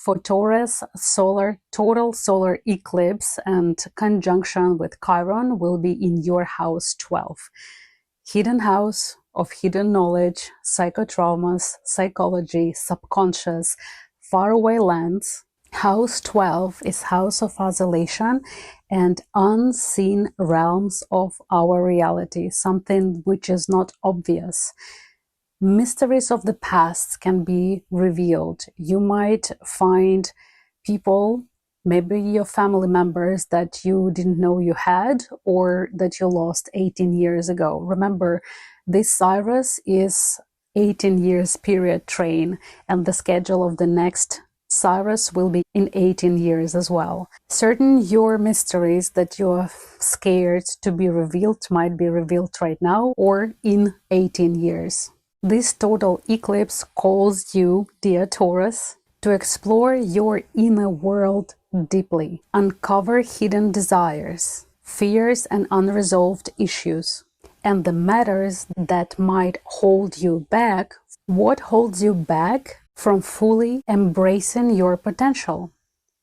for Taurus, total solar eclipse and conjunction with Chiron will be in your house 12. Hidden house of hidden knowledge, psychotraumas, psychology, subconscious, faraway lands. House 12 is house of isolation and unseen realms of our reality, something which is not obvious. Mysteries of the past can be revealed. You might find people, maybe your family members, that you didn't know you had or that you lost 18 years ago. Remember, this Cyrus is 18 years period train, and the schedule of the next Cyrus will be in 18 years as well. Certain your mysteries that you're scared to be revealed might be revealed right now or in 18 years. This total eclipse calls you, dear Taurus, to explore your inner world deeply, uncover hidden desires, fears and unresolved issues, and the matters that might hold you back. What holds you back from fully embracing your potential?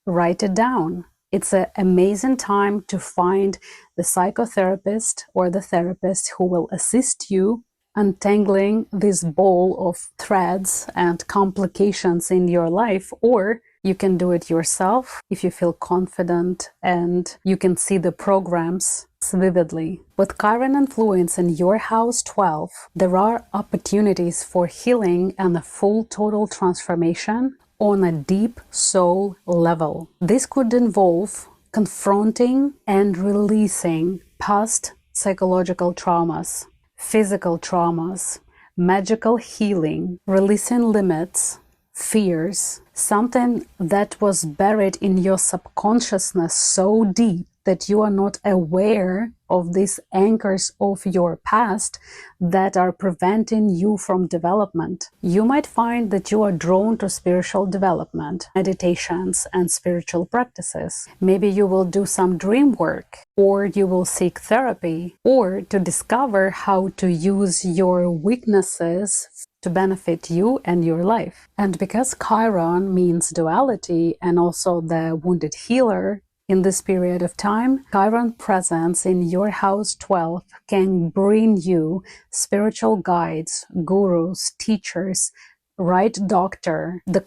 Write it down. It's an amazing time to find the psychotherapist or the therapist who will assist you untangling this ball of threads and complications in your life, or you can do it yourself if you feel confident and you can see the programs vividly. With Chiron influence in your house 12, there are opportunities for healing and a full total transformation on a deep soul level. This could involve confronting and releasing past psychological traumas, physical traumas, magical healing, releasing limits, fears, something that was buried in your subconsciousness so deep that you are not aware of these anchors of your past that are preventing you from development. You might find that you are drawn to spiritual development, meditations, and spiritual practices. Maybe you will do some dream work, or you will seek therapy, or to discover how to use your weaknesses to benefit you and your life. And because Chiron means duality and also the wounded healer, in this period of time, Chiron presence in your house 12 can bring you spiritual guides, gurus, teachers, right doctor, the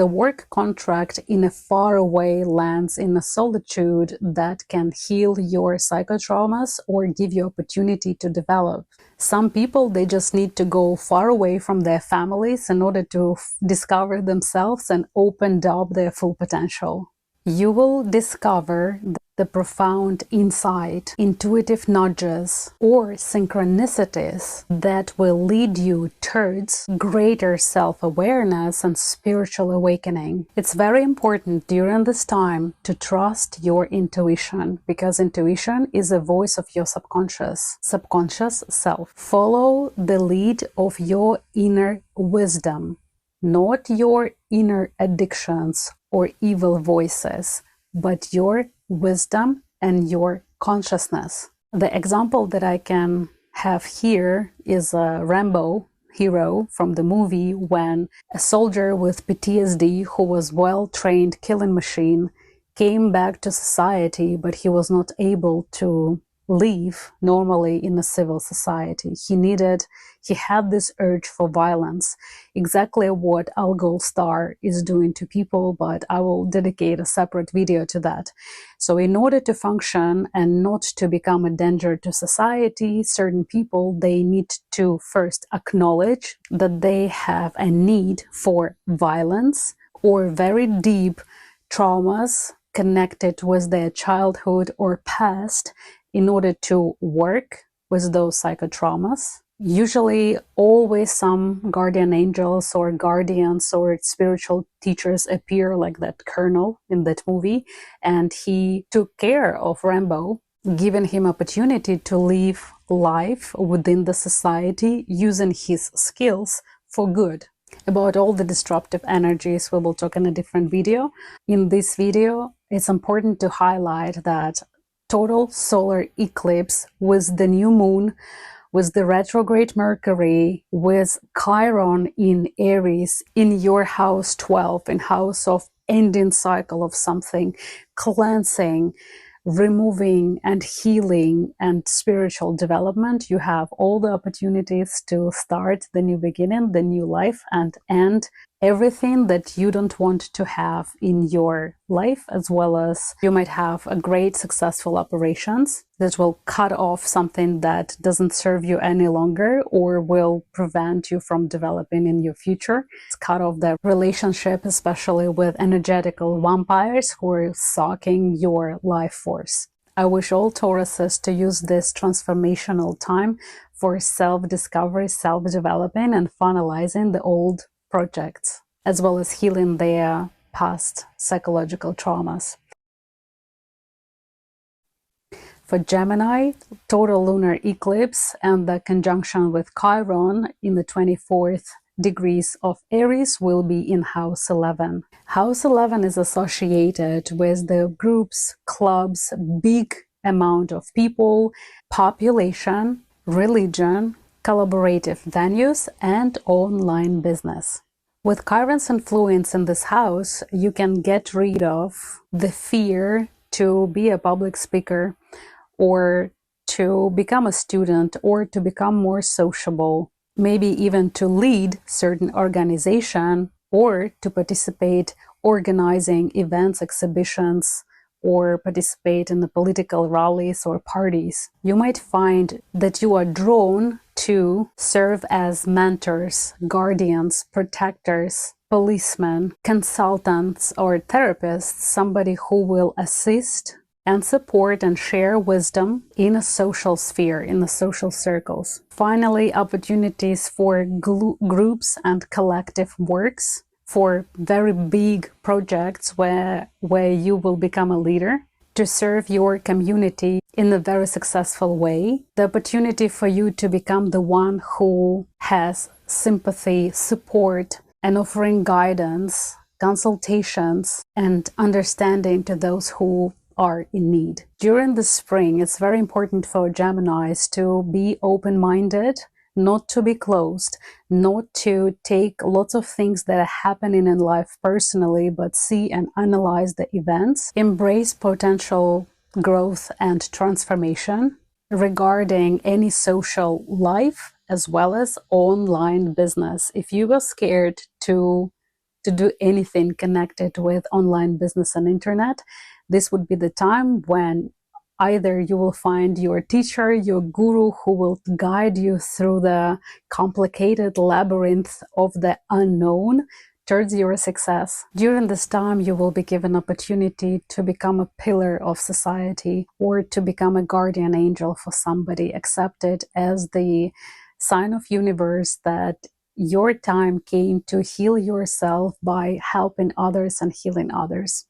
work contract in a faraway lands in a solitude that can heal your psychotraumas or give you opportunity to develop. Some people, they just need to go far away from their families in order to discover themselves and open up their full potential. You will discover the profound insight, intuitive nudges, or synchronicities that will lead you towards greater self-awareness and spiritual awakening. It's very important during this time to trust your intuition, because intuition is a voice of your subconscious self. Follow the lead of your inner wisdom, not your inner addictions or evil voices, but your wisdom and your consciousness. The example that I can have here is a Rambo hero from the movie, when a soldier with PTSD who was well-trained killing machine came back to society, but he was not able to live normally in a civil society. He had this urge for violence, exactly what Al Gold Star is doing to people, but I will dedicate a separate video to that. So in order to function and not to become a danger to society, certain people, they need to first acknowledge that they have a need for violence or very deep traumas connected with their childhood or past, in order to work with those psychotraumas. Usually always some guardian angels or guardians or spiritual teachers appear, like that colonel in that movie, and he took care of Rambo, giving him opportunity to live life within the society using his skills for good. About all the disruptive energies we will talk in a different video. In this video, it's important to highlight that total solar eclipse with the new moon with the retrograde Mercury, with Chiron in Aries, in your house 12, in house of ending cycle of something, cleansing, removing and healing and spiritual development, you have all the opportunities to start the new beginning, the new life, and end everything that you don't want to have in your life, as well as you might have a great successful operations that will cut off something that doesn't serve you any longer or will prevent you from developing in your future. It's cut off the relationship, especially with energetical vampires who are sucking your life force. I wish all Tauruses to use this transformational time for self-discovery, self-developing, and finalizing the old projects, as well as healing their past psychological traumas. For Gemini, total lunar eclipse and the conjunction with Chiron in the 24th degrees of Aries will be in house 11. House 11 is associated with the groups, clubs, big amount of people, population, religion, collaborative venues, and online business. With Chiron's influence in this house, you can get rid of the fear to be a public speaker, or to become a student, or to become more sociable, maybe even to lead certain organization, or to participate organizing events, exhibitions, or participate in the political rallies or parties. You might find that you are drawn to serve as mentors, guardians, protectors, policemen, consultants, or therapists, somebody who will assist and support and share wisdom in a social sphere, in the social circles. Finally, opportunities for groups and collective works, for very big projects where you will become a leader, to serve your community in a very successful way. The opportunity for you to become the one who has sympathy, support, and offering guidance, consultations, and understanding to those who are in need. During the spring, it's very important for Geminis to be open-minded, not to be closed, not to take lots of things that are happening in life personally, but see and analyze the events, embrace potential growth and transformation regarding any social life as well as online business. If you were scared to do anything connected with online business and internet, this would be the time when either you will find your teacher, your guru, who will guide you through the complicated labyrinth of the unknown towards your success. During this time, you will be given opportunity to become a pillar of society or to become a guardian angel for somebody, accepted as the sign of universe that your time came to heal yourself by helping others and healing others.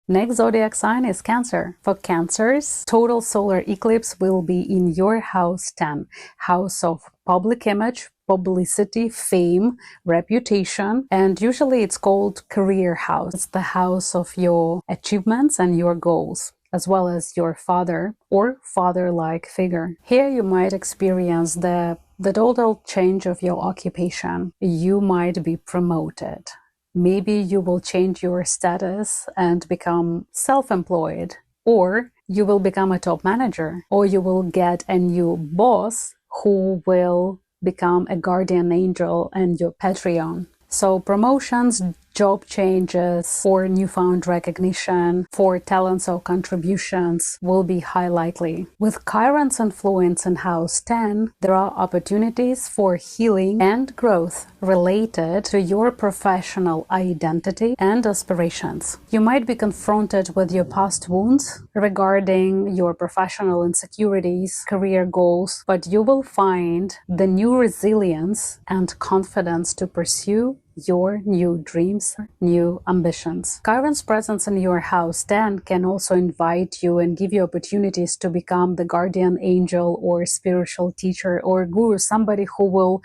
Next zodiac sign is Cancer. For Cancers, total solar eclipse will be in your house 10, house of public image, publicity, fame, reputation, and usually it's called career house. It's the house of your achievements and your goals, as well as your father or father-like figure. Here you might experience the total change of your occupation. You might be promoted. Maybe you will change your status and become self-employed, or you will become a top manager, or you will get a new boss who will become a guardian angel and your Patreon. So promotions, job changes, for newfound recognition, for talents or contributions will be high likely. With Chiron's influence in house 10, there are opportunities for healing and growth related to your professional identity and aspirations. You might be confronted with your past wounds regarding your professional insecurities, career goals, but you will find the new resilience and confidence to pursue your new dreams, new ambitions. Chiron's presence in your house 10 can also invite you and give you opportunities to become the guardian angel or spiritual teacher or guru, somebody who will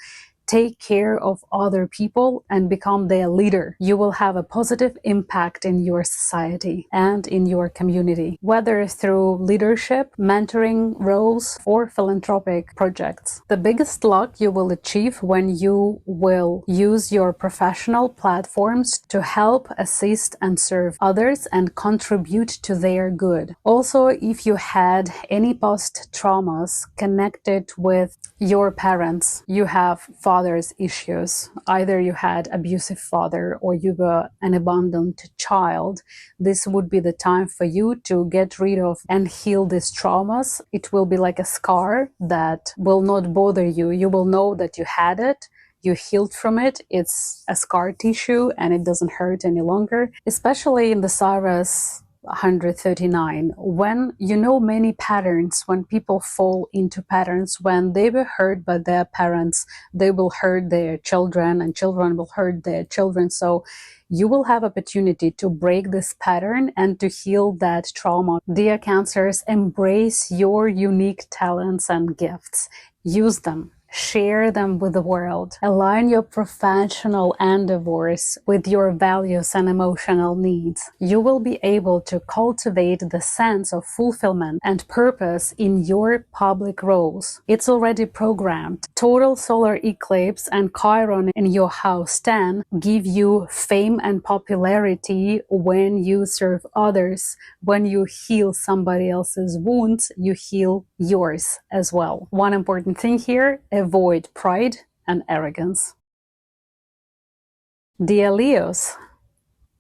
take care of other people and become their leader. You will have a positive impact in your society and in your community, whether through leadership, mentoring roles, or philanthropic projects. The biggest luck you will achieve when you will use your professional platforms to help, assist, and serve others and contribute to their good. Also, if you had any past traumas connected with your parents, you have father's issues, either you had abusive father or you were an abandoned child, this would be the time for you to get rid of and heal these traumas. It will be like a scar that will not bother you. You will know that you had it, you healed from it, it's a scar tissue and it doesn't hurt any longer. Especially in the Saras 139, when you know many patterns, when people fall into patterns, when they were hurt by their parents, they will hurt their children and children will hurt their children. So you will have opportunity to break this pattern and to heal that trauma. Dear Cancers, embrace your unique talents and gifts. Use them. Share them with the world. Align your professional endeavors with your values and emotional needs. You will be able to cultivate the sense of fulfillment and purpose in your public roles. It's already programmed. Total solar eclipse and Chiron in your house 10 give you fame and popularity when you serve others. When you heal somebody else's wounds, you heal yours as well. One important thing here, avoid pride and arrogance. Dear Leos,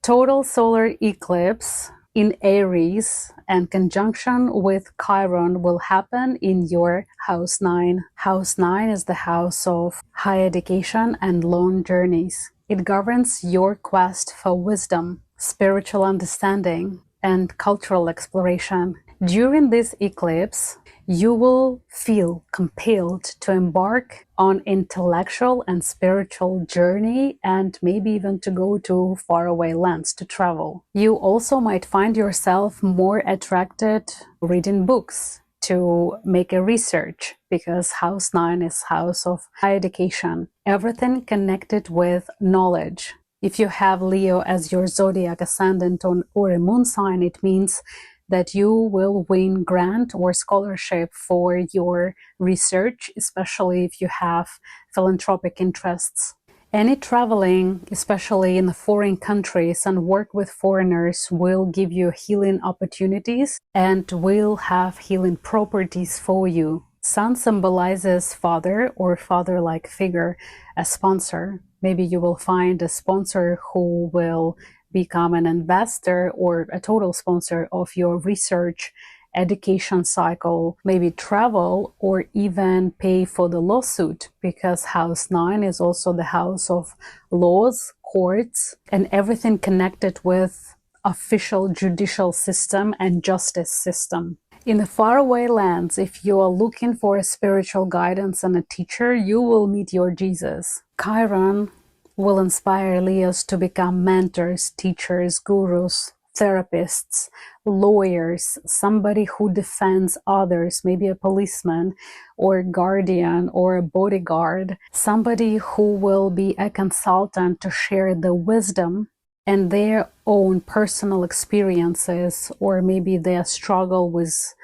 total solar eclipse in Aries and conjunction with Chiron will happen in your house 9. House 9 is the house of higher education and long journeys. It governs your quest for wisdom, spiritual understanding, and cultural exploration. During this eclipse, you will feel compelled to embark on intellectual and spiritual journey and maybe even to go to faraway lands to travel. You also might find yourself more attracted reading books, to make a research, because house 9 is house of higher education. Everything connected with knowledge. If you have Leo as your zodiac ascendant or a moon sign, it means that you will win grant or scholarship for your research, especially if you have philanthropic interests. Any traveling, especially in the foreign countries, and work with foreigners will give you healing opportunities and will have healing properties for you. Sun symbolizes father or father-like figure, a sponsor. Maybe you will find a sponsor who will become an investor or a total sponsor of your research, education cycle, maybe travel, or even pay for the lawsuit, because house 9 is also the house of laws, courts, and everything connected with official judicial system and justice system. In the faraway lands, if you are looking for a spiritual guidance and a teacher, you will meet your Jesus. Chiron will inspire Leos to become mentors, teachers, gurus, therapists, lawyers, somebody who defends others, maybe a policeman or a guardian or a bodyguard, somebody who will be a consultant to share the wisdom and their own personal experiences, or maybe their struggle with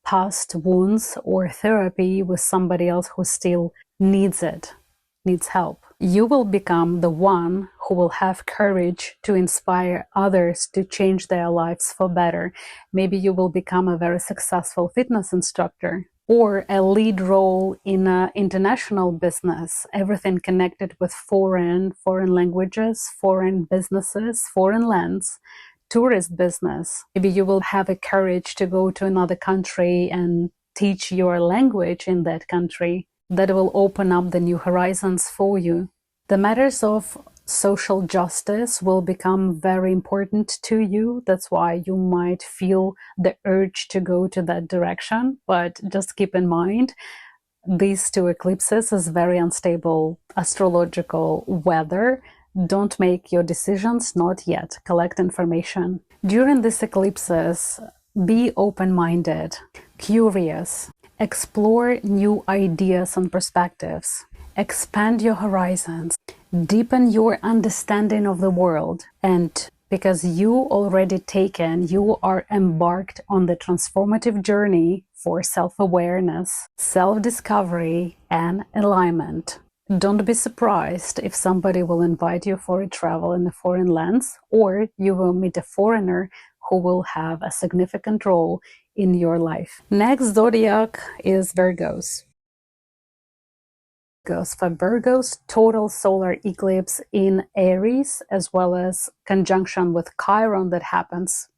past wounds, or therapy with somebody else who still needs it, needs help. You will become the one who will have courage to inspire others to change their lives for better. Maybe you will become a very successful fitness instructor or a lead role in an international business, everything connected with foreign languages, foreign businesses, foreign lands, tourist business. Maybe you will have a courage to go to another country and teach your language in that country. That will open up the new horizons for you. The matters of social justice will become very important to you. That's why you might feel the urge to go to that direction. But just keep in mind, these two eclipses is very unstable astrological weather. Don't make your decisions, not yet. Collect information. During these eclipses, be open-minded, curious, explore new ideas and perspectives. expand your horizons, deepen your understanding of the world, and because you are embarked on the transformative journey for self-awareness, self-discovery, and alignment. Don't be surprised if somebody will invite you for a travel in a foreign lands, or you will meet a foreigner who will have a significant role in your life. Next zodiac is Virgos. For Virgos, total solar eclipse in Aries, as well as conjunction with Chiron that happens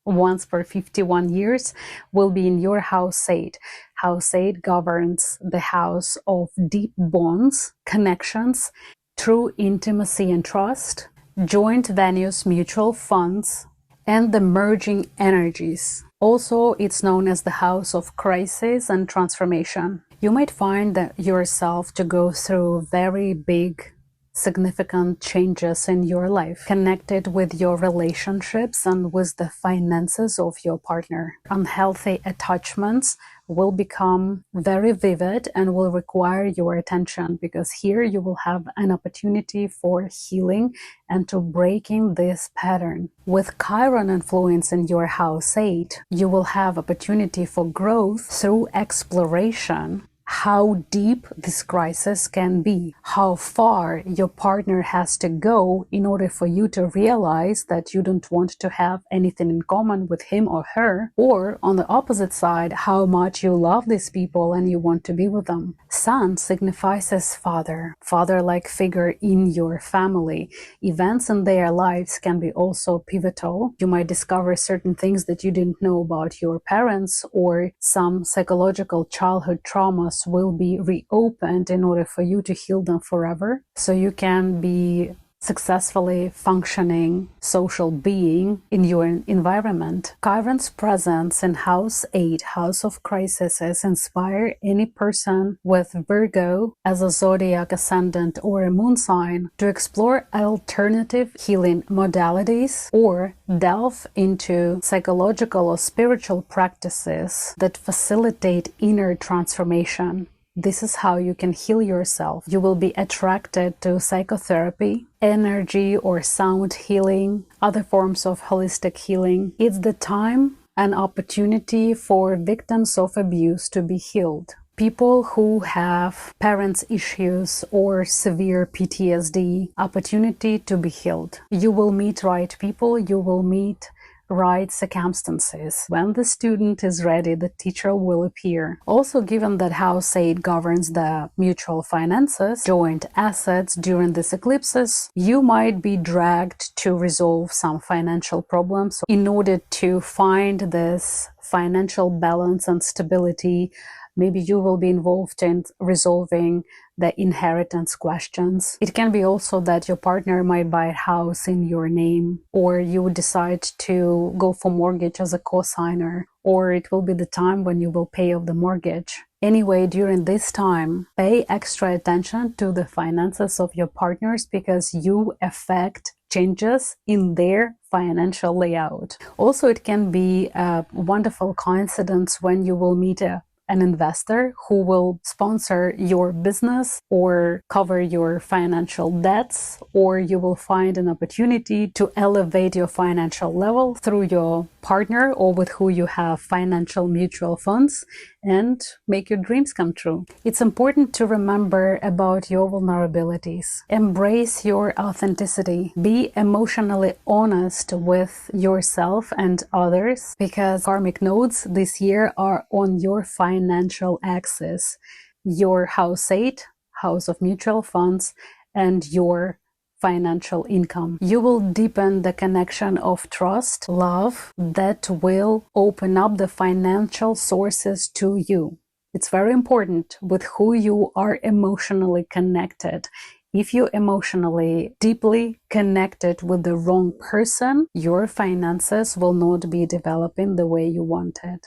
once per 51 years, will be in your house 8. House 8 governs the house of deep bonds, connections, true intimacy and trust, joint venues, mutual funds, and the merging energies. Also, it's known as the house of crisis and transformation. You might find that yourself to go through very big, significant changes in your life, connected with your relationships and with the finances of your partner. Unhealthy attachments will become very vivid and will require your attention, because here you will have an opportunity for healing and to breaking this pattern. With Chiron influence in your house 8, you will have opportunity for growth through exploration. How deep this crisis can be, how far your partner has to go in order for you to realize that you don't want to have anything in common with him or her, or on the opposite side, how much you love these people and you want to be with them. Sun signifies as father-like figure in your family. Events in their lives can be also pivotal. You might discover certain things that you didn't know about your parents, or some psychological childhood traumas will be reopened in order for you to heal them forever, so you can be successfully functioning social being in your environment. Chiron's presence in house 8, house of crises, inspire any person with Virgo as a zodiac ascendant or a moon sign to explore alternative healing modalities or delve into psychological or spiritual practices that facilitate inner transformation. This is how you can heal yourself. You will be attracted to psychotherapy, energy or sound healing, other forms of holistic healing. It's the time and opportunity for victims of abuse to be healed. People who have parents' issues or severe PTSD, opportunity to be healed. You will meet right people, you will meet right circumstances. When the student is ready, the teacher will appear. Also, given that house 8 governs the mutual finances, joint assets during these eclipses, you might be dragged to resolve some financial problems. In order to find this financial balance and stability, maybe you will be involved in resolving the inheritance questions. It can be also that your partner might buy a house in your name, or you would decide to go for mortgage as a co-signer, or it will be the time when you will pay off the mortgage. Anyway, during this time, pay extra attention to the finances of your partners, because you affect changes in their financial layout. Also, it can be a wonderful coincidence when you will meet an investor who will sponsor your business or cover your financial debts, or you will find an opportunity to elevate your financial level through your partner or with who you have financial mutual funds and make your dreams come true. It's important to remember about your vulnerabilities. Embrace your authenticity. Be emotionally honest with yourself and others, because karmic nodes this year are on your financial axis. Your house 8, house of mutual funds, and your financial income. You will deepen the connection of trust, love, that will open up the financial sources to you. It's very important with who you are emotionally connected. If you're emotionally deeply connected with the wrong person, your finances will not be developing the way you wanted.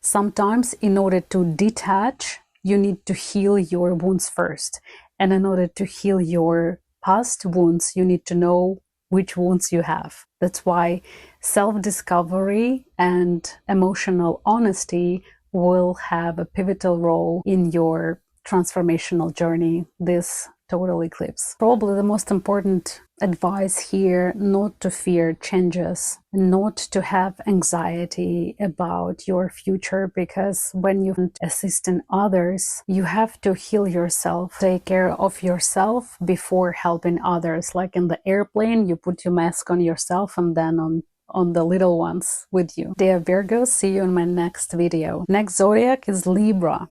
Sometimes, in order to detach, you need to heal your wounds first. And in order to heal your past wounds, you need to know which wounds you have. That's why self-discovery and emotional honesty will have a pivotal role in your transformational journey, this total eclipse. Probably the most important advice here: not to fear changes, not to have anxiety about your future, because when you assist in others, you have to heal yourself, take care of yourself before helping others. Like in the airplane, you put your mask on yourself and then on the little ones with you. Dear Virgo, see you in my next video. Next zodiac is Libra.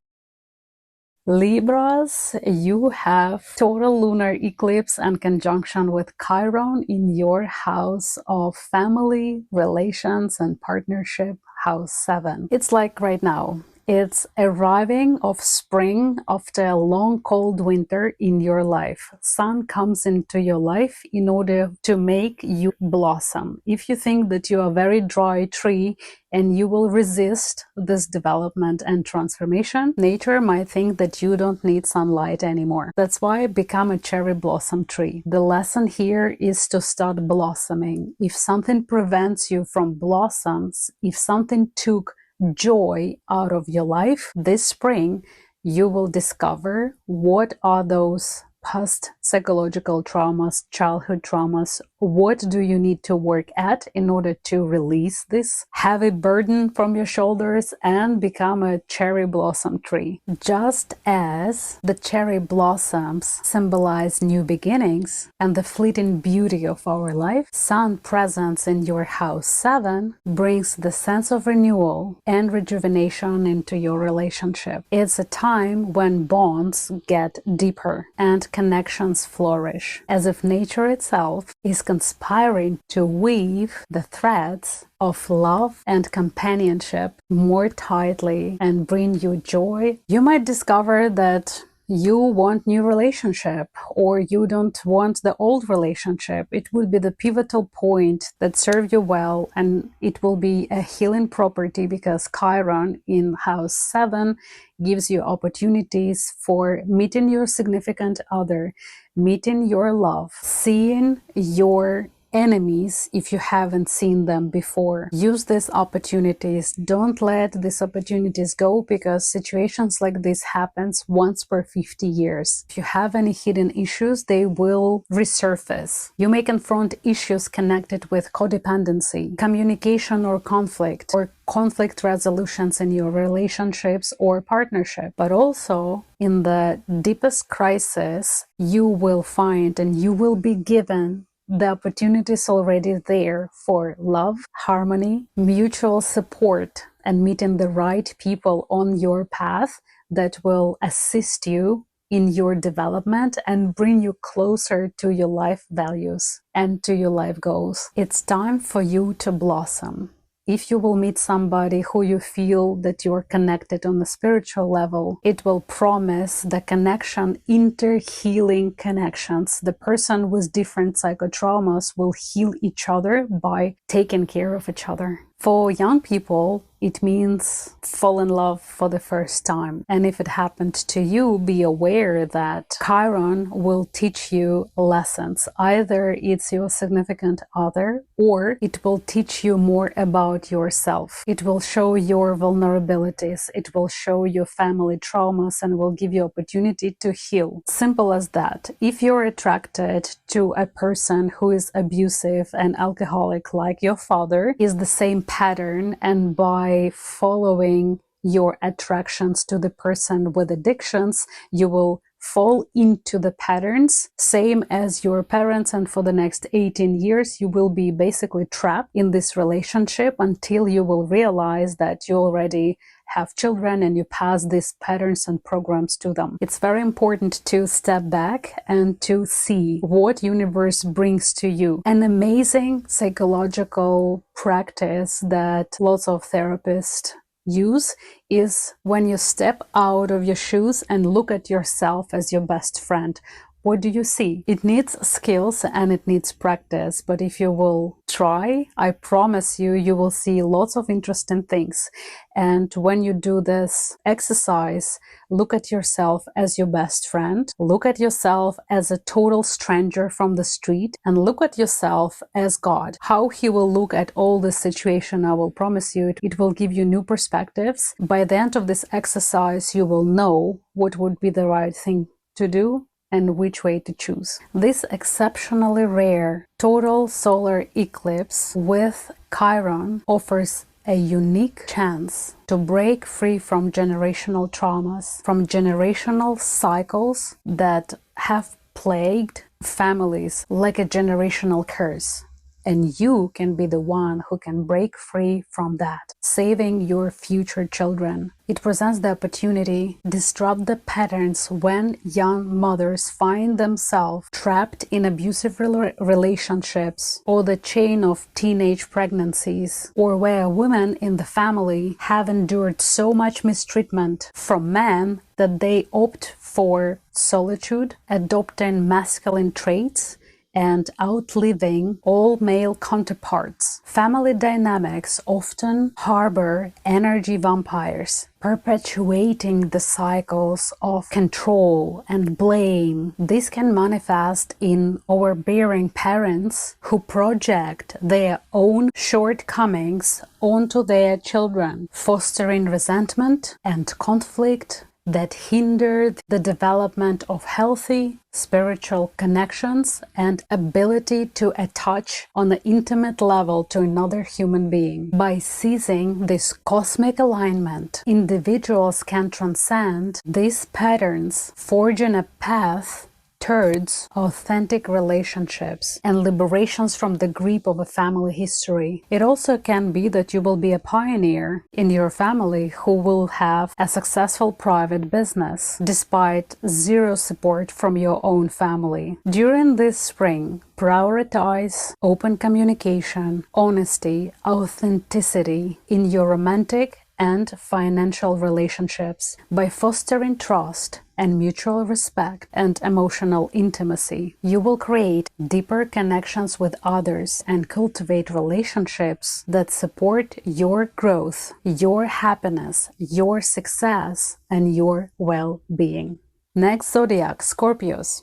Libras, you have total lunar eclipse and conjunction with Chiron in your house of family, relations, and partnership, house 7. It's like right now. It's arriving of spring after a long cold winter in your life. Sun comes into your life in order to make you blossom. If you think that you are a very dry tree and you will resist this development and transformation, nature might think that you don't need sunlight anymore. That's why become a cherry blossom tree. The lesson here is to start blossoming. If something prevents you from blossoms, if something took joy out of your life, this spring you will discover what are those past psychological traumas, childhood traumas. What do you need to work at in order to release this heavy burden from your shoulders and become a cherry blossom tree? Just as the cherry blossoms symbolize new beginnings and the fleeting beauty of our life, Sun presence in your house 7 brings the sense of renewal and rejuvenation into your relationship. It's a time when bonds get deeper and connections flourish, as if nature itself is conspiring to weave the threads of love and companionship more tightly and bring you joy. You might discover that you want new relationship or you don't want the old relationship. It will be the pivotal point that serve you well, and it will be a healing property because Chiron in house 7 gives you opportunities for meeting your significant other, meeting your love, seeing your enemies if you haven't seen them before. Use these opportunities. Don't let these opportunities go, because situations like this happens once per 50 years. If you have any hidden issues, they will resurface. You may confront issues connected with codependency, communication or conflict resolutions in your relationships or partnership. But also in the deepest crisis, you will find and you will be given the opportunities already there for love, harmony, mutual support, and meeting the right people on your path that will assist you in your development and bring you closer to your life values and to your life goals. It's time for you to blossom. If you will meet somebody who you feel that you're connected on the spiritual level, it will promise the connection, inter-healing connections. The person with different psychotraumas will heal each other by taking care of each other. For young people, it means fall in love for the first time. And if it happened to you, be aware that Chiron will teach you lessons. Either it's your significant other, or it will teach you more about yourself. It will show your vulnerabilities. It will show your family traumas and will give you opportunity to heal. Simple as that. If you're attracted to a person who is abusive and alcoholic like your father, is the same pattern, and by following your attractions to the person with addictions, you will fall into the patterns, same as your parents, and for the next 18 years you will be basically trapped in this relationship until you will realize that you already have children and you pass these patterns and programs to them. It's very important to step back and to see what universe brings to you. An amazing psychological practice that lots of therapists use is when you step out of your shoes and look at yourself as your best friend. What do you see? It needs skills and it needs practice, but if you will try, I promise you, you will see lots of interesting things. And when you do this exercise, look at yourself as your best friend, look at yourself as a total stranger from the street, and look at yourself as God. How he will look at all this situation, I will promise you, it will give you new perspectives. By the end of this exercise, you will know what would be the right thing to do and which way to choose. This exceptionally rare total solar eclipse with Chiron offers a unique chance to break free from generational traumas, from generational cycles that have plagued families like a generational curse. And you can be the one who can break free from that, saving your future children. It presents the opportunity to disrupt the patterns when young mothers find themselves trapped in abusive relationships or the chain of teenage pregnancies, or where women in the family have endured so much mistreatment from men that they opt for solitude, adopting masculine traits, and outliving all male counterparts. Family dynamics often harbor energy vampires, perpetuating the cycles of control and blame. This can manifest in overbearing parents who project their own shortcomings onto their children, fostering resentment and conflict that hinder the development of healthy spiritual connections and ability to attach on an intimate level to another human being. By seizing this cosmic alignment, individuals can transcend these patterns, forging a path towards authentic relationships and liberations from the grip of a family history. It also can be that you will be a pioneer in your family who will have a successful private business despite zero support from your own family. During this spring, prioritize open communication, honesty, authenticity in your romantic and financial relationships. By fostering trust and mutual respect and emotional intimacy, you will create deeper connections with others and cultivate relationships that support your growth, your happiness, your success, and your well-being. Next zodiac, Scorpios.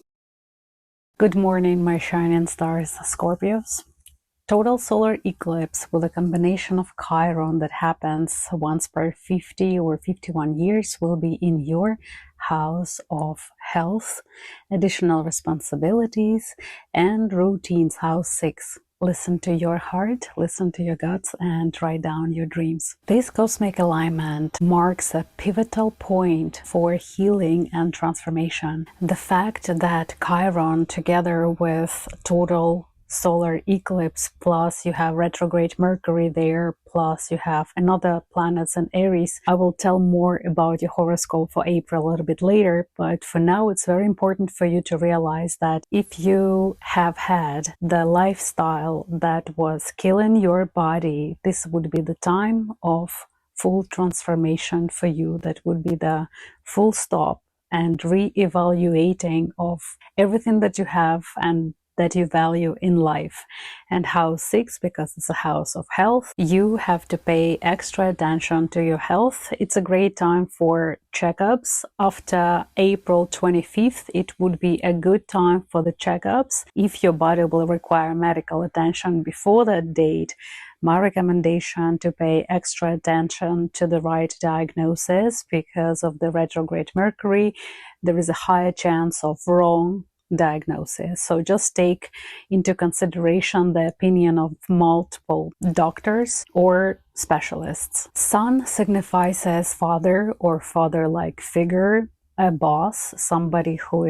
Good morning, my shining stars, Scorpios. Total solar eclipse with a combination of Chiron that happens once per 50 or 51 years will be in your house of health, additional responsibilities, and routines, house 6. Listen to your heart, listen to your guts, and write down your dreams. This cosmic alignment marks a pivotal point for healing and transformation. The fact that Chiron, together with total solar eclipse, plus you have retrograde Mercury there, plus you have another planets in Aries. I will tell more about your horoscope for April a little bit later, but for now it's very important for you to realize that if you have had the lifestyle that was killing your body, this would be the time of full transformation for you. That would be the full stop and re-evaluating of everything that you have and that you value in life. And house 6, because it's a house of health, you have to pay extra attention to your health. It's a great time for checkups. After April 25th, it would be a good time for the checkups. If your body will require medical attention before that date, my recommendation to pay extra attention to the right diagnosis. Because of the retrograde Mercury, there is a higher chance of wrong diagnosis. So just take into consideration the opinion of multiple doctors or specialists. Sun signifies as father or father-like figure, a boss, somebody who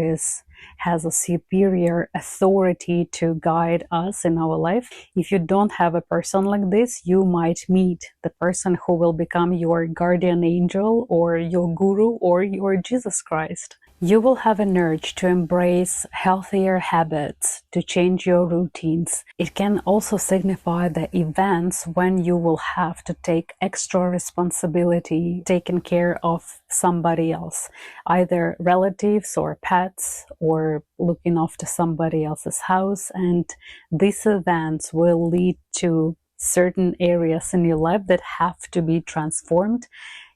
has a superior authority to guide us in our life. If you don't have a person like this, you might meet the person who will become your guardian angel or your guru or your Jesus Christ. You will have an urge to embrace healthier habits, to change your routines. It can also signify the events when you will have to take extra responsibility, taking care of somebody else, either relatives or pets, or looking after somebody else's house. And these events will lead to certain areas in your life that have to be transformed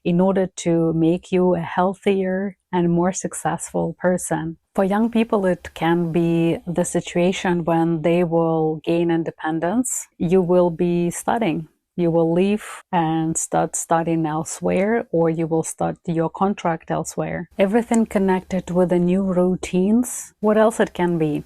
in order to make you a healthier and more successful person. For young people, it can be the situation when they will gain independence. You will be studying. You will leave and start studying elsewhere, or you will start your contract elsewhere. Everything connected with the new routines. What else it can be?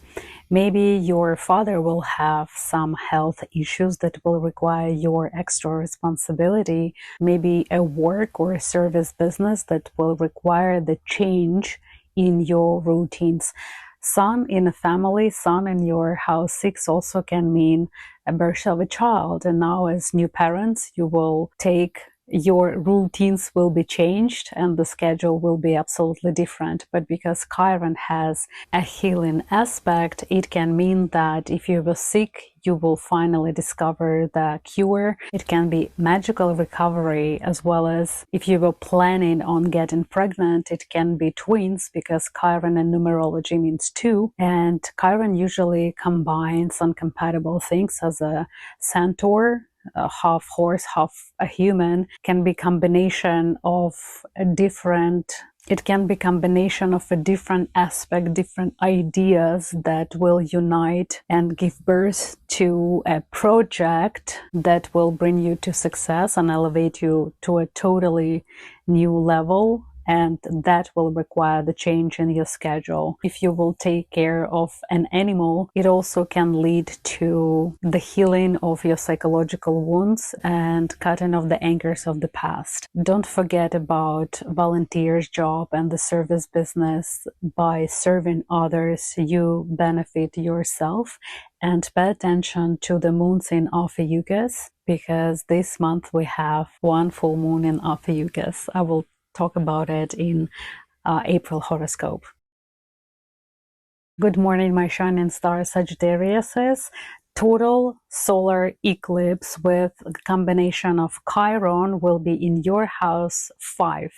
Maybe your father will have some health issues that will require your extra responsibility. Maybe a work or a service business that will require the change in your routines. Sun in a family, sun in your house 6 also can mean a birth of a child. And now as new parents, you will take your routines will be changed and the schedule will be absolutely different. But because Chiron has a healing aspect, it can mean that if you were sick, you will finally discover the cure. It can be magical recovery, as well as if you were planning on getting pregnant, it can be twins, because Chiron in numerology means 2. And Chiron usually combines incompatible things as a centaur, half horse, half a human, can be combination of a different aspect, different ideas that will unite and give birth to a project that will bring you to success and elevate you to a totally new level. And that will require the change in your schedule. If you will take care of an animal, it also can lead to the healing of your psychological wounds and cutting off the anchors of the past. Don't forget about volunteer's job and the service business. By serving others, you benefit yourself. And pay attention to the moons in Ophiuchus, because this month we have one full moon in Ophiuchus. I will talk about it in April horoscope. Good morning, my shining star Sagittariuses. Total solar eclipse with a combination of Chiron will be in your house 5.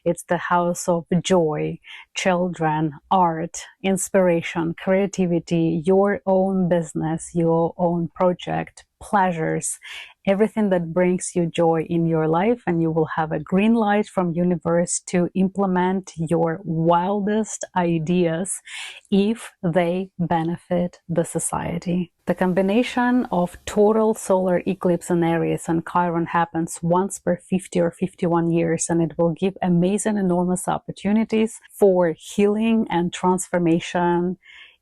It's the house of joy, children, art, inspiration, creativity, your own business, your own project, pleasures, everything that brings you joy in your life, and you will have a green light from universe to implement your wildest ideas if they benefit the society. The combination of total solar eclipse in Aries and Chiron happens once per 50 or 51 years, and it will give amazing, enormous opportunities for healing and transformation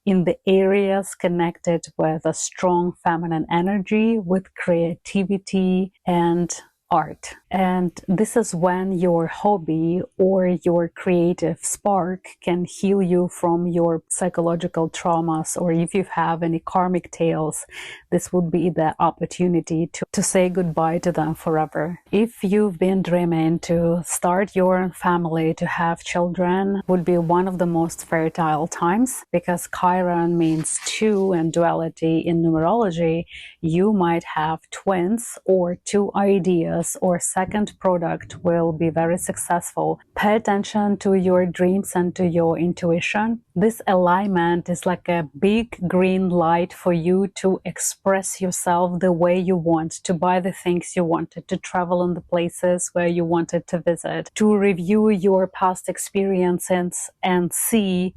in the areas connected with a strong feminine energy, with creativity and art. And this is when your hobby or your creative spark can heal you from your psychological traumas, or if you have any karmic tales, this would be the opportunity to say goodbye to them forever. If you've been dreaming to start your own family, to have children, would be one of the most fertile times, because Chiron means 2 and duality in numerology. You might have twins or 2 ideas, or second product will be very successful. Pay attention to your dreams and to your intuition. This alignment is like a big green light for you to express yourself the way you want, to buy the things you wanted, to travel in the places where you wanted to visit, to review your past experiences and see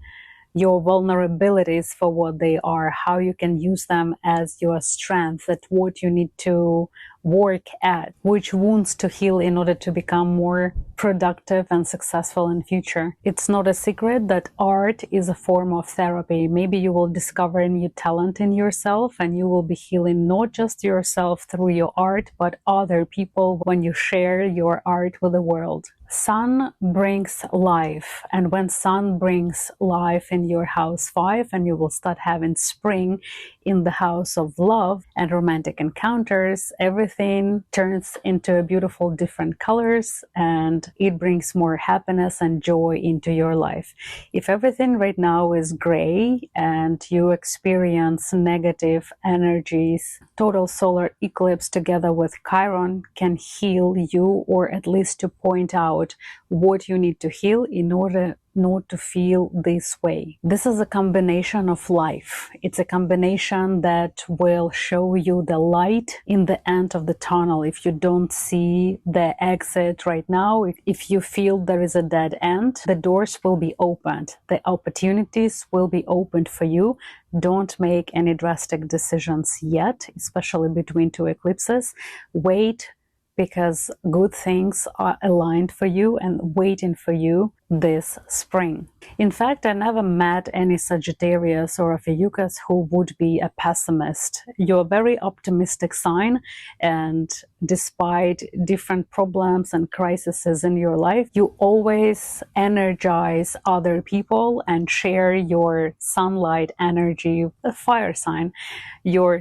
your vulnerabilities for what they are, how you can use them as your strength, at what you need to work at, which wounds to heal in order to become more productive and successful in future. It's not a secret that art is a form of therapy. Maybe you will discover a new talent in yourself, and you will be healing not just yourself through your art, but other people when you share your art with the world. Sun brings life, and when Sun brings life in your house 5, and you will start having spring in the house of love and romantic encounters, everything everything turns into beautiful different colors and it brings more happiness and joy into your life. If everything right now is gray and you experience negative energies, total solar eclipse together with Chiron can heal you, or at least to point out what you need to heal in order not to feel this way. This is a combination of life. It's a combination that will show you the light in the end of the tunnel. If you don't see the exit right now, if you feel there is a dead end, the doors will be opened. The opportunities will be opened for you. Don't make any drastic decisions yet, especially between two eclipses. Wait, because good things are aligned for you and waiting for you this spring. In fact, I never met any Sagittarius or Ophiuchus who would be a pessimist. You're a very optimistic sign, and despite different problems and crises in your life, you always energize other people and share your sunlight energy, a fire sign.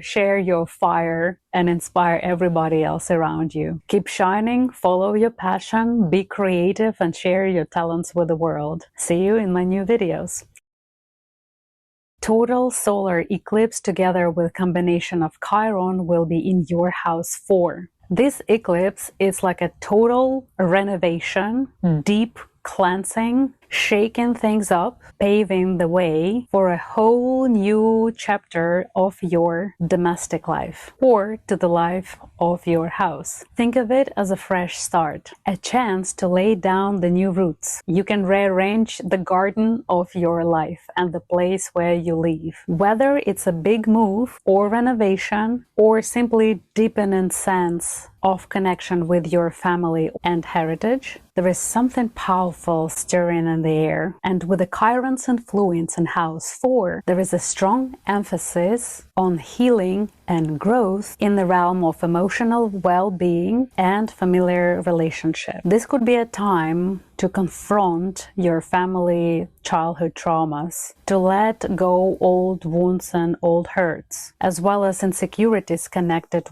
Share your fire and inspire everybody else around you. Keep shining, follow your passion, be creative, and share your talents with the world. See you in my new videos. Total solar eclipse together with combination of Chiron will be in your house 4. This eclipse is like a total renovation, deep cleansing, shaking things up, paving the way for a whole new chapter of your domestic life or to the life of your house. Think of it as a fresh start, a chance to lay down the new roots. You can rearrange the garden of your life and the place where you live. Whether it's a big move or renovation or simply deepening sense of connection with your family and heritage, there is something powerful stirring in the air. And with the Chiron's influence in house 4, there is a strong emphasis on healing and growth in the realm of emotional well-being and familiar relationship. This could be a time to confront your family childhood traumas, to let go old wounds and old hurts, as well as insecurities connected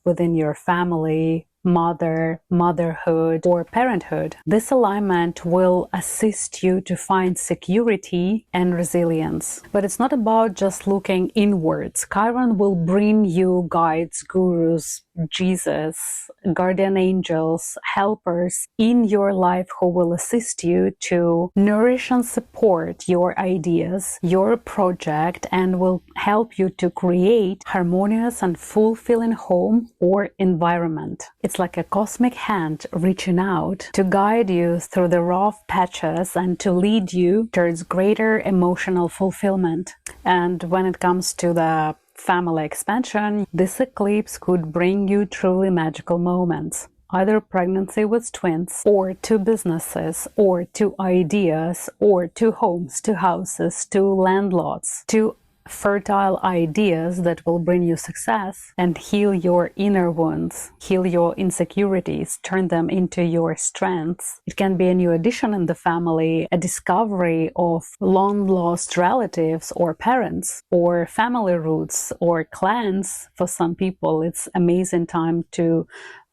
within your family, motherhood, or parenthood. This alignment will assist you to find security and resilience. But it's not about just looking inwards. Chiron will bring you guides, gurus, Jesus, guardian angels, helpers in your life who will assist you to nourish and support your ideas, your project, and will help you to create harmonious and fulfilling home or environment. It's like a cosmic hand reaching out to guide you through the rough patches and to lead you towards greater emotional fulfillment. And when it comes to the family expansion, this eclipse could bring you truly magical moments. Either pregnancy with twins, or 2 businesses, or 2 ideas, or 2 homes, 2 houses, 2 land lots, 2 fertile ideas that will bring you success and heal your inner wounds, heal your insecurities, turn them into your strengths. It can be a new addition in the family, a discovery of long-lost relatives or parents, or family roots or clans. For some people, it's amazing time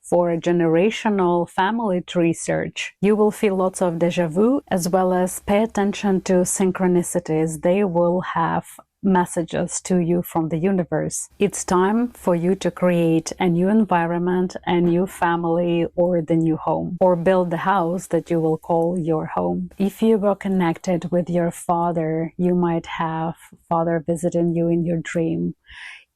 for a generational family tree search. You will feel lots of deja vu, as well as pay attention to synchronicities. They will have messages to you from the universe. It's time for you to create a new environment, a new family, or the new home, or build the house that you will call your home. If you were connected with your father, you might have father visiting you in your dream.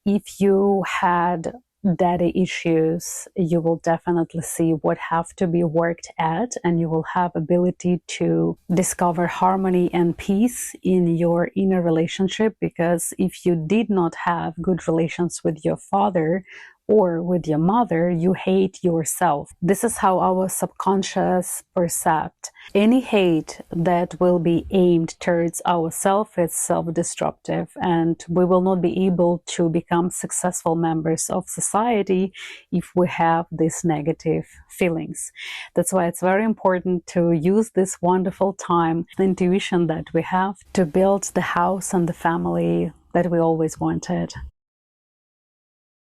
If you had daddy issues, you will definitely see what have to be worked at, and you will have ability to discover harmony and peace in your inner relationship, because if you did not have good relations with your father or with your mother, you hate yourself. This is how our subconscious perceives. Any hate that will be aimed towards ourselves is self-destructive, and we will not be able to become successful members of society if we have these negative feelings. That's why it's very important to use this wonderful time, the intuition that we have, to build the house and the family that we always wanted.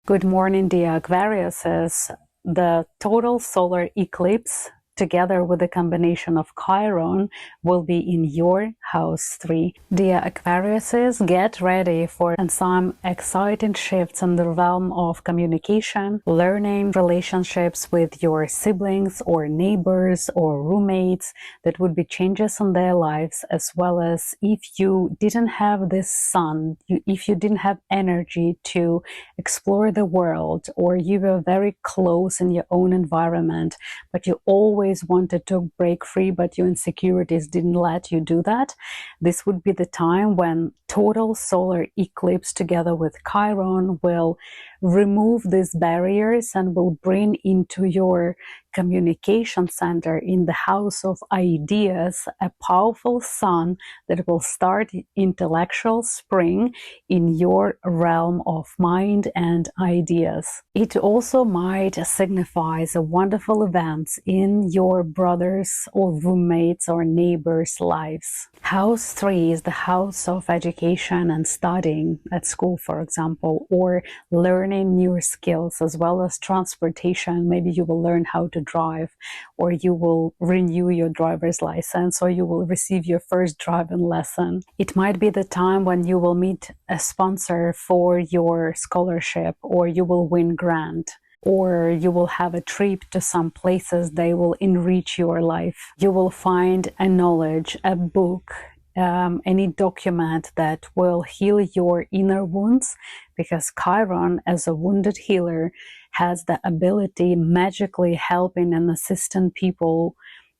Good morning, dear Aquariuses. The total solar eclipse, together with the combination of Chiron, will be in your house 3. Dear Aquariuses, get ready for some exciting shifts in the realm of communication, learning, relationships with your siblings or neighbors or roommates. That would be changes in their lives, as well as if you didn't have this sun, if you didn't have energy to explore the world, or you were very close in your own environment, but you always wanted to break free, but your insecurities didn't let you do that. This would be the time when total solar eclipse together with Chiron will remove these barriers and will bring into your communication center in the house of ideas a powerful sun that will start intellectual spring in your realm of mind and ideas. It also might signify the wonderful events in your brothers or roommates or neighbors' lives. House 3 is the house of education and studying at school, for example, or learning new skills as well as transportation. Maybe you will learn how to drive, or you will renew your driver's license, or you will receive your first driving lesson. It might be the time when you will meet a sponsor for your scholarship, or you will win grant, or you will have a trip to some places they will enrich your life. You will find a knowledge, a book, any document that will heal your inner wounds, because Chiron, as a wounded healer, has the ability magically helping and assisting people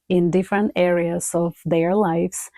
in different areas of their lives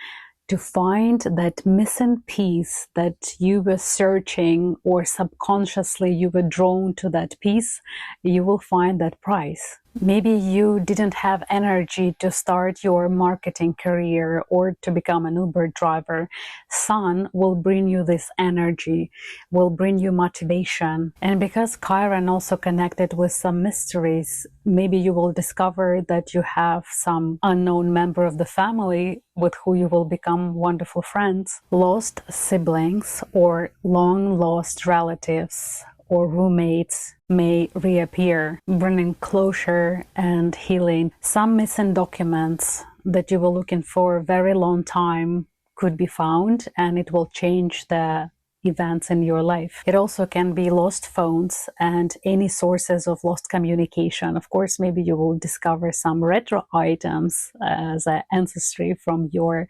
to find that missing piece that you were searching, or subconsciously you were drawn to that piece. You will find that price. Maybe you didn't have energy to start your marketing career or to become an Uber driver. Sun will bring you this energy, will bring you motivation. And because Chiron also connected with some mysteries, maybe you will discover that you have some unknown member of the family with who you will become wonderful friends. Lost siblings or long lost relatives or roommates may reappear, bringing closure and healing. Some missing documents that you were looking for a very long time could be found, and it will change the events in your life. It also can be lost phones and any sources of lost communication. Of course, maybe you will discover some retro items as an ancestry from your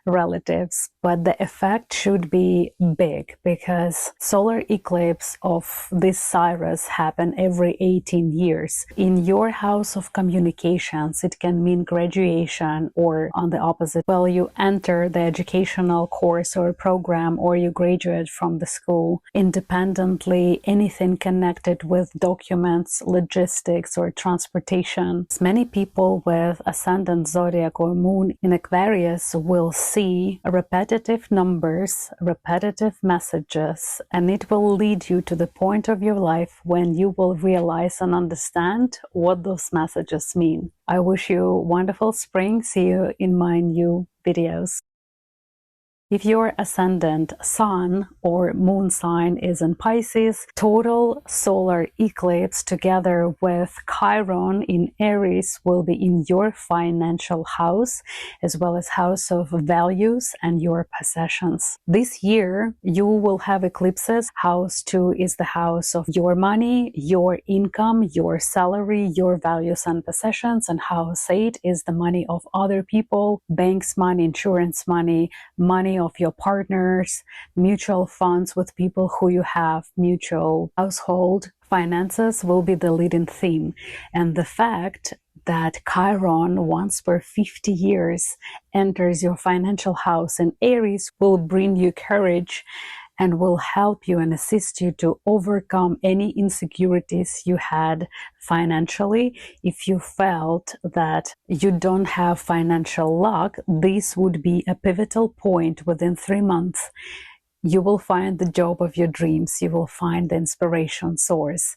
relatives, but the effect should be big, because solar eclipse of this Cyrus happen every 18 years. In your house of communications, it can mean graduation, or on the opposite, well, you enter the educational course or program, or you graduate from the school. Independently, anything connected with documents, logistics, or transportation. Many people with ascendant, zodiac, or moon in Aquarius will see repetitive numbers, repetitive messages, and it will lead you to the point of your life when you will realize and understand what those messages mean. I wish you a wonderful spring. See you in my new videos. If your ascendant, sun, or moon sign is in Pisces, total solar eclipse together with Chiron in Aries will be in your financial house, as well as house of values and your possessions. This year, you will have eclipses. House 2 is the house of your money, your income, your salary, your values and possessions, and house 8 is the money of other people, banks money, insurance money, money of your partners, mutual funds with people who you have mutual household. Finances will be the leading theme, and the fact that Chiron once per 50 years enters your financial house in Aries will bring you courage and will help you and assist you to overcome any insecurities you had financially. If you felt that you don't have financial luck, this would be a pivotal point within 3 months You will find the job of your dreams. You will find the inspiration source.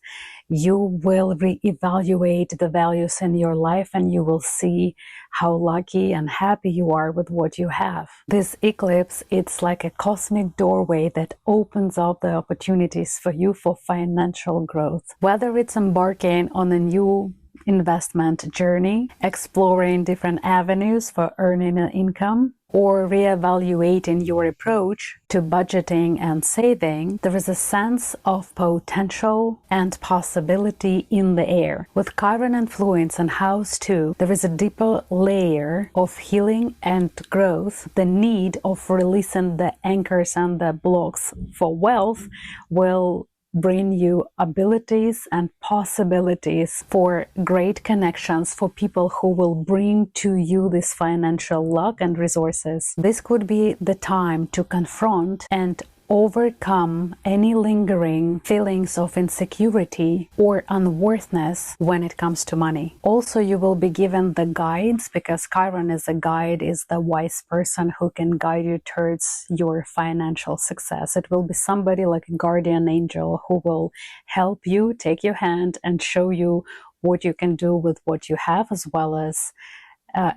You will reevaluate the values in your life, and you will see how lucky and happy you are with what you have. This eclipse, it's like a cosmic doorway that opens up the opportunities for you for financial growth. Whether it's embarking on a new investment journey, exploring different avenues for earning an income, or reevaluating your approach to budgeting and saving, there is a sense of potential and possibility in the air. With Chiron influence in house 2, there is a deeper layer of healing and growth. The need of releasing the anchors and the blocks for wealth will bring you abilities and possibilities for great connections, for people who will bring to you this financial luck and resources. This could be the time to confront and overcome any lingering feelings of insecurity or unworthiness when it comes to money. Also, you will be given the guides, because Chiron is a guide, is the wise person who can guide you towards your financial success. It will be somebody like a guardian angel who will help you, take your hand, and show you what you can do with what you have, as well as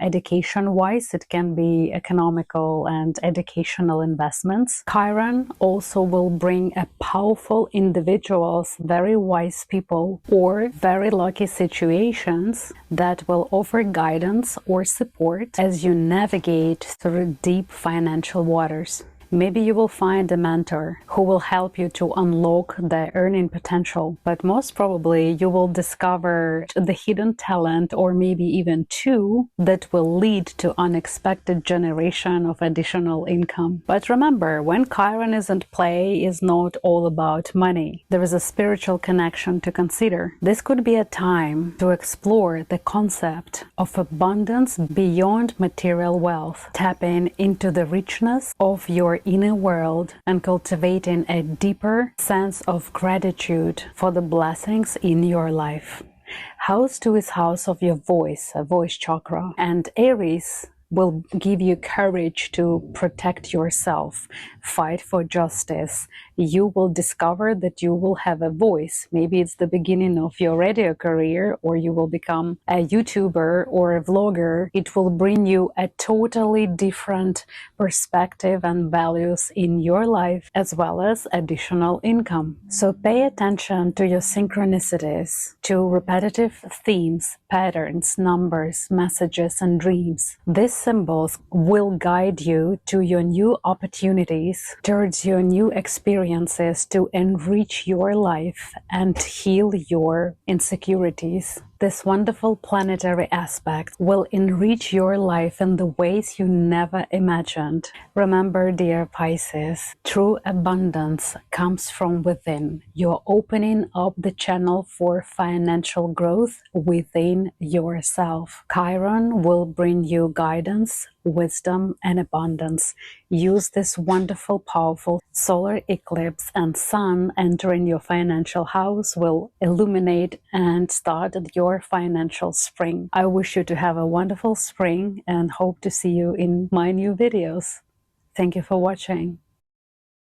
education-wise, it can be economical and educational investments. Chiron also will bring a powerful individuals, very wise people, or very lucky situations that will offer guidance or support as you navigate through deep financial waters. Maybe you will find a mentor who will help you to unlock the earning potential, but most probably you will discover the hidden talent, or maybe even two, that will lead to unexpected generation of additional income. But remember, when Chiron is in play, is not all about money. There is a spiritual connection to consider. This could be a time to explore the concept of abundance beyond material wealth, tapping into the richness of your inner world and cultivating a deeper sense of gratitude for the blessings in your life. House 2 is house of your voice, a voice chakra, and Aries will give you courage to protect yourself, fight for justice. You will discover that you will have a voice. Maybe it's the beginning of your radio career, or you will become a YouTuber or a vlogger. It will bring you a totally different perspective and values in your life, as well as additional income. So pay attention to your synchronicities, to repetitive themes, patterns, numbers, messages, and dreams. These symbols will guide you to your new opportunities, towards your new experiences to enrich your life and heal your insecurities. This wonderful planetary aspect will enrich your life in the ways you never imagined. Remember, dear Pisces, true abundance comes from within. You're opening up the channel for financial growth within yourself. Chiron will bring you guidance, wisdom, and abundance. Use this wonderful, powerful solar eclipse, and sun entering your financial house will illuminate and start your financial spring. I wish you to have a wonderful spring and hope to see you in my new videos. Thank you for watching.